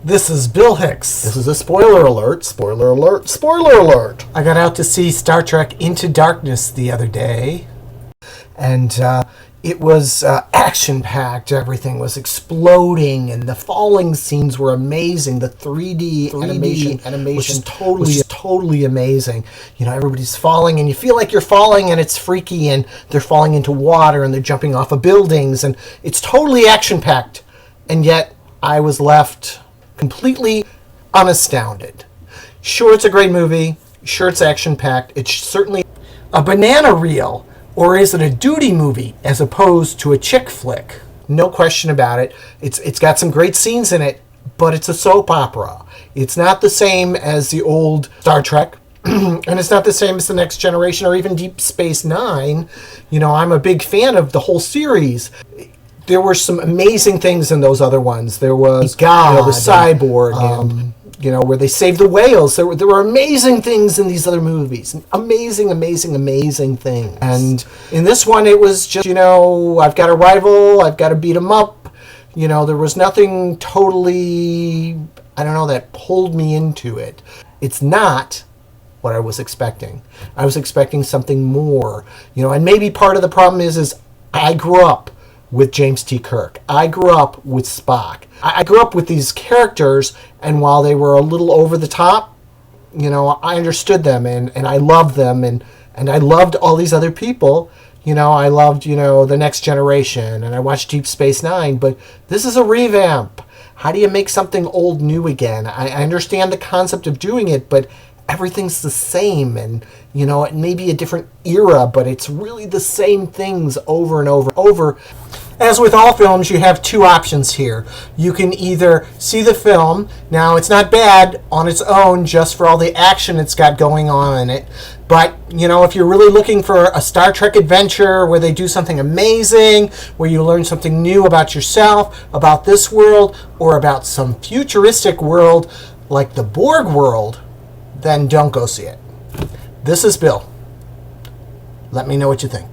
This is Bill Hicks. This is a spoiler alert, spoiler alert, spoiler alert. I got out to see Star Trek Into Darkness the other day, and it was action-packed. Everything was exploding, and the falling scenes were amazing. The 3D animation was totally amazing. You know, everybody's falling, and you feel like you're falling, and it's freaky, and they're falling into water, and they're jumping off of buildings, and it's totally action-packed. And yet, I was left completely unastounded. Sure, it's a great movie. Sure, it's action-packed. It's certainly a banana reel. Or is it a duty movie as opposed to a chick flick? No question about it. It's got some great scenes in it, but it's a soap opera. It's not the same as the old Star Trek, and it's not the same as The Next Generation or even Deep Space Nine. You know, I'm a big fan of the whole series. There were some amazing things in those other ones. There was the cyborg, and where they saved the whales. There were amazing things in these other movies. Amazing things. And in this one, it was just, I've got a rival, I've got to beat him up. There was nothing totally, that pulled me into it. It's not what I was expecting. I was expecting something more. And maybe part of the problem is I grew up with James T. Kirk. I grew up with Spock. I grew up with these characters, and while they were a little over the top, I understood them, and I loved them, and I loved all these other people. I loved, The Next Generation, and I watched Deep Space Nine, but this is a revamp. How do you make something old new again? I understand the concept of doing it, but everything's the same, and it may be a different era, but it's really the same things over and over. As with all films, you have two options here. You can either see the film. Now, it's not bad on its own just for all the action it's got going on in it. But, if you're really looking for a Star Trek adventure where they do something amazing, where you learn something new about yourself, about this world, or about some futuristic world like the Borg world, then don't go see it. This is Bill. Let me know what you think.